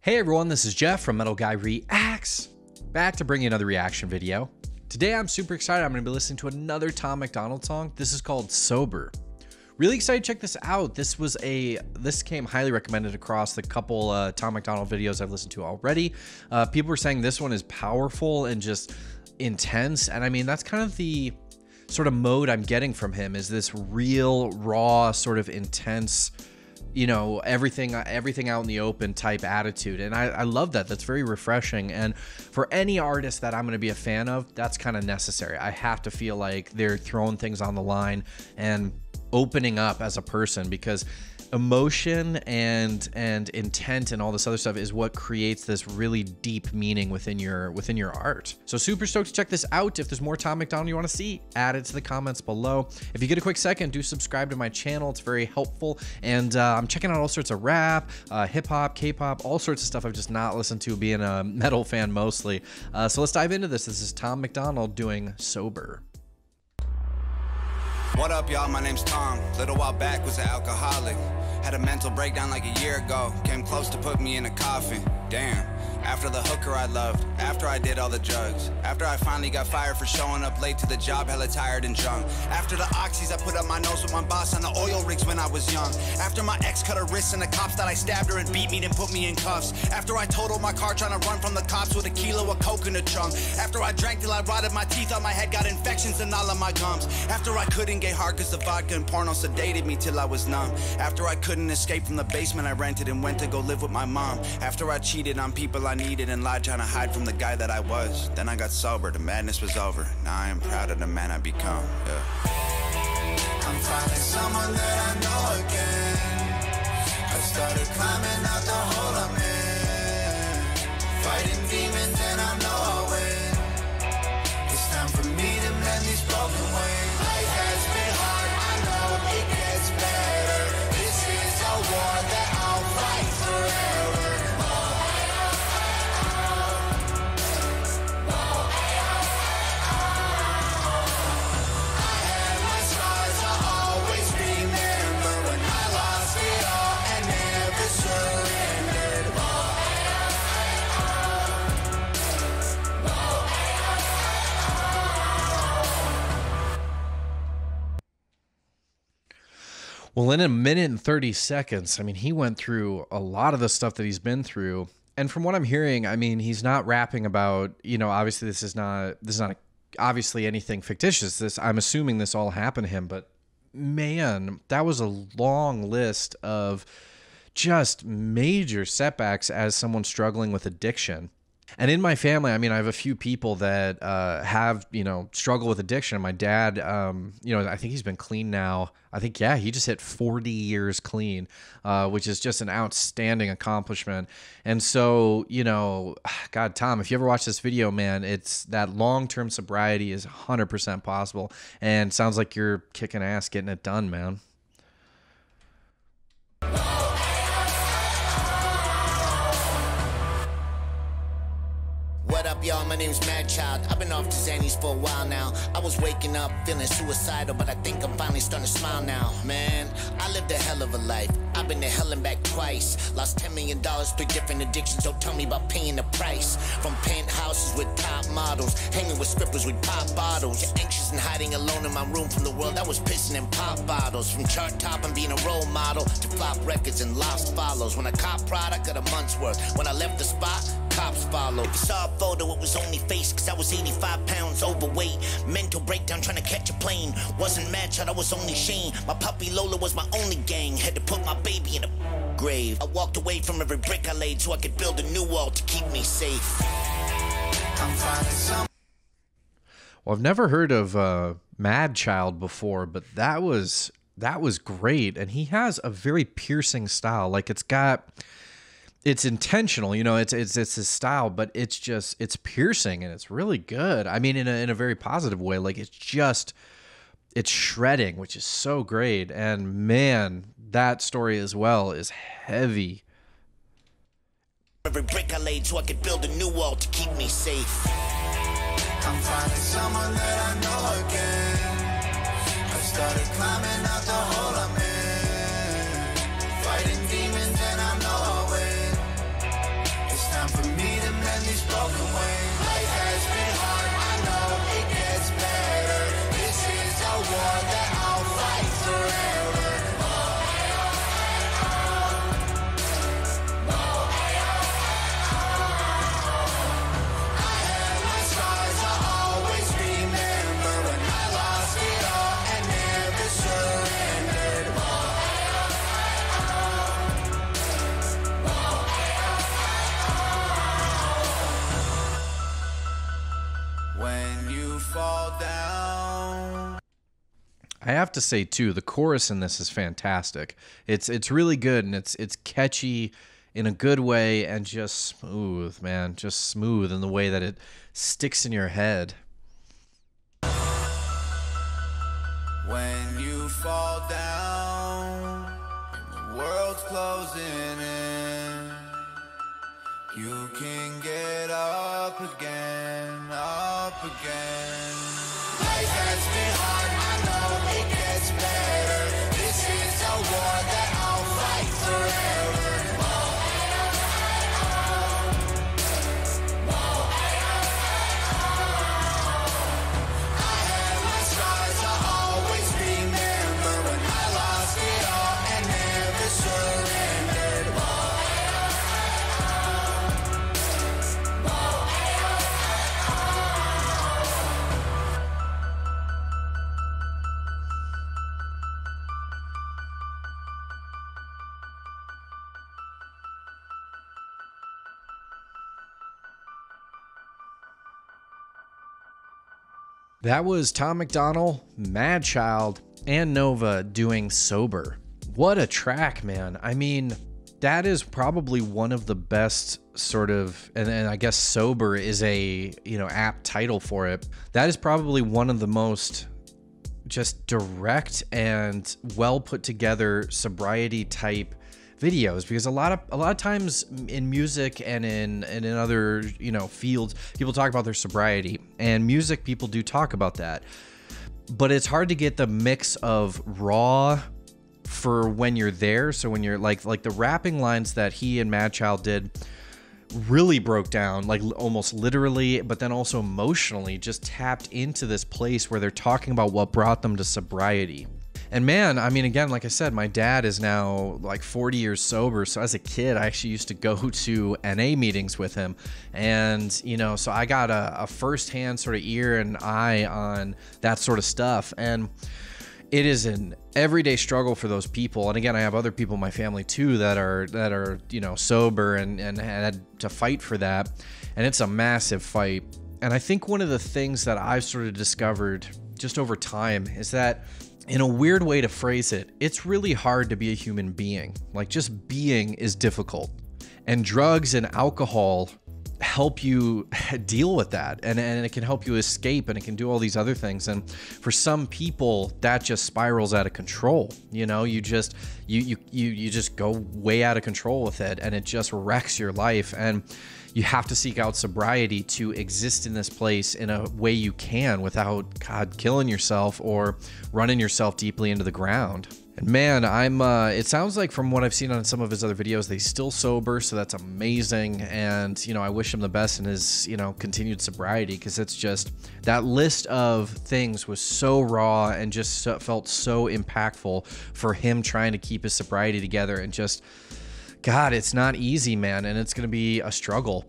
Hey everyone, this is Jeff from Metal Guy Reacts, back to bring you another reaction video. Today I'm super excited. I'm going to be listening to another Tom MacDonald song. This is called Sober. Really excited to check this out. This came highly recommended across the couple Tom MacDonald videos I've listened to already. People were saying this one is powerful and just intense, and I mean that's kind of the sort of mode I'm getting from him, is this real raw sort of intense, you know, everything out in the open type attitude. And I love that. That's very refreshing. And for any artist that I'm going to be a fan of, that's kind of necessary. I have to feel like they're throwing things on the line and opening up as a person, because emotion and intent and all this other stuff is what creates this really deep meaning within your art. So super stoked to check this out. If there's more Tom MacDonald you want to see, add it to the comments below. If you get a quick second, do subscribe to my channel. It's very helpful. And I'm checking out all sorts of rap, hip-hop, K-pop, all sorts of stuff I've just not listened to, being a metal fan mostly. So let's dive into this. This is Tom MacDonald doing Sober. What up, y'all? My name's Tom. Little while back was an alcoholic. Had a mental breakdown like a year ago. Came close to put me in a coffin. Damn. After the hooker I loved. After I did all the drugs. After I finally got fired for showing up late to the job, hella tired and drunk. After the oxys I put up my nose with my boss on the oil rigs when I was young. After my ex cut her wrists and the cops that I stabbed her and beat me then put me in cuffs. After I totaled my car trying to run from the cops with a kilo of coke in the trunk. After I drank till I rotted my teeth on my head, got infections in all of my gums. After I couldn't get hard cause the vodka and porno sedated me till I was numb. After I couldn't escape from the basement I rented and went to go live with my mom. After I cheated on people I needed and lied trying to hide from the guy that I was. Then I got sober, the madness was over. Now I am proud of the man I become, yeah. I'm finding someone that I know again. I started climbing out the hole I'm in. Fighting demons and I know I'll win. It's time for me to mend these broken wings. Life has been hard, I know it gets better. This is a war that I'll fight forever. Well, in a minute and 30 seconds, I mean, he went through a lot of the stuff that he's been through. And from what I'm hearing, I mean, he's not rapping about, you know, obviously this is not obviously anything fictitious. I'm assuming this all happened to him, but man, that was a long list of just major setbacks as someone struggling with addiction. And in my family, I mean, I have a few people that have, you know, struggle with addiction. My dad, you know, I think he's been clean now. I think, yeah, he just hit 40 years clean, which is just an outstanding accomplishment. And so, you know, God, Tom, if you ever watch this video, man, it's that long-term sobriety is 100% possible. And sounds like you're kicking ass getting it done, man. What up, y'all? My name's Madchild. I've been off to Xannies for a while now. I was waking up feeling suicidal, but I think I'm finally starting to smile now. Man, I lived a hell of a life. I've been to hell and back twice. Lost $10 million, 3 different addictions. Don't tell me about paying the price. From penthouses with top models, hanging with strippers with pop bottles. You're anxious and hiding alone in my room from the world that was pissing in pop bottles. From chart top and being a role model to flop records and lost follows. When I cop product, got a month's worth. When I left the spot, cops followed. If you saw a photo, it was only face, cause I was 85 pounds overweight. Mental breakdown trying to catch a plane. Wasn't Madchild, I was only Shane. My puppy Lola was my only gang. Had to put my baby in a grave. I walked away from every brick I laid so I could build a new wall to keep me safe. I'm finding some. Well, I've never heard of Madchild before, but that was great. And he has a very piercing style. Like it's intentional, you know, it's his style, but it's piercing and it's really good. I mean, in a very positive way. Like it's shredding, which is so great. And man, that story as well is heavy. Every brick I laid so I could build a new wall to keep me safe. I'm finding someone that I know again. I started climbing out the hole I'm in. Fighting demons and I know I'll win. I have to say too, the chorus in this is fantastic. It's really good, and it's catchy in a good way, and just smooth, man. Just smooth in the way that it sticks in your head. When you fall down and the world's closing in, you can get up again, up again. Life has been hard, I know it gets better. This is a war that I'll fight forever. I have my scars, I'll always remember when I lost it all and never surrendered. That was Tom MacDonald, Madchild, and Nova doing Sober. What a track, man. I mean, that is probably one of the best sort of, and I guess Sober is a, apt title for it. That is probably one of the most just direct and well put together sobriety type videos, because a lot of times in music and in other fields, people talk about their sobriety, and music people do talk about that, but it's hard to get the mix of raw for when you're there. So when you're like the rapping lines that he and Madchild did really broke down, like almost literally, but then also emotionally just tapped into this place where they're talking about what brought them to sobriety. And man, I mean, again, like I said, my dad is now like 40 years sober. So as a kid, I actually used to go to NA meetings with him. And, so I got a firsthand sort of ear and eye on that sort of stuff. And it is an everyday struggle for those people. And again, I have other people in my family too that are sober and had to fight for that. And it's a massive fight. And I think one of the things that I've sort of discovered just over time is that, in a weird way to phrase it, it's really hard to be a human being. Like, just being is difficult. And drugs and alcohol help you deal with that. And it can help you escape, and it can do all these other things. And for some people, that just spirals out of control. You just go way out of control with it, and it just wrecks your life. And you have to seek out sobriety to exist in this place in a way you can without, God, killing yourself or running yourself deeply into the ground. And man, it sounds like from what I've seen on some of his other videos, he's still sober, so that's amazing. And, I wish him the best in his, continued sobriety, because it's just, that list of things was so raw and just felt so impactful for him trying to keep his sobriety together. And just, God, it's not easy, man. And it's going to be a struggle,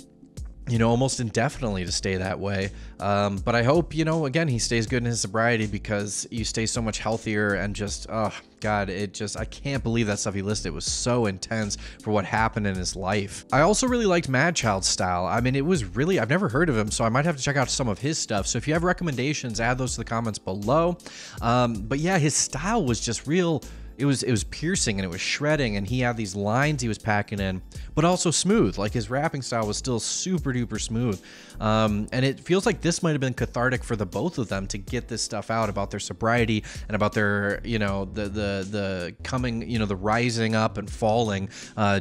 almost indefinitely to stay that way. But I hope, again, he stays good in his sobriety, because you stay so much healthier. And just, oh God, I can't believe that stuff he listed was so intense for what happened in his life. I also really liked Madchild's style. I mean, it was really, I've never heard of him, so I might have to check out some of his stuff. So if you have recommendations, add those to the comments below. But yeah, his style was just real. It was piercing, and it was shredding, and he had these lines he was packing in, but also smooth. Like, his rapping style was still super duper smooth. And it feels like this might have been cathartic for the both of them to get this stuff out about their sobriety and about their, the coming, the rising up and falling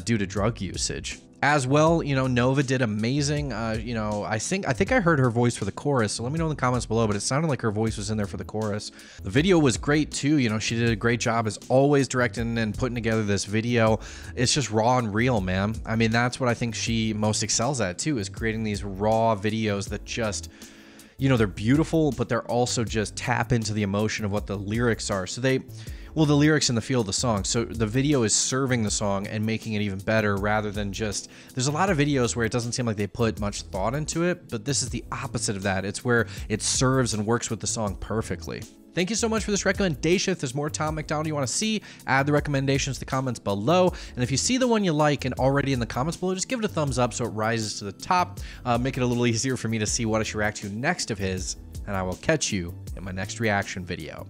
due to drug usage. As well, Nova did amazing. I think I heard her voice for the chorus, so let me know in the comments below, but it sounded like her voice was in there for the chorus. The video was great too. She did a great job as always directing and putting together this video. It's just raw and real, man. I mean, that's what I think she most excels at too, is creating these raw videos that just, they're beautiful, but they're also just tap into the emotion of what the lyrics are. So the lyrics and the feel of the song. So the video is serving the song and making it even better, rather than just, there's a lot of videos where it doesn't seem like they put much thought into it, but this is the opposite of that. It's where it serves and works with the song perfectly. Thank you so much for this recommendation. If there's more Tom MacDonald you want to see, add the recommendations to the comments below. And if you see the one you like and already in the comments below, just give it a thumbs up so it rises to the top. Make it a little easier for me to see what I should react to next of his. And I will catch you in my next reaction video.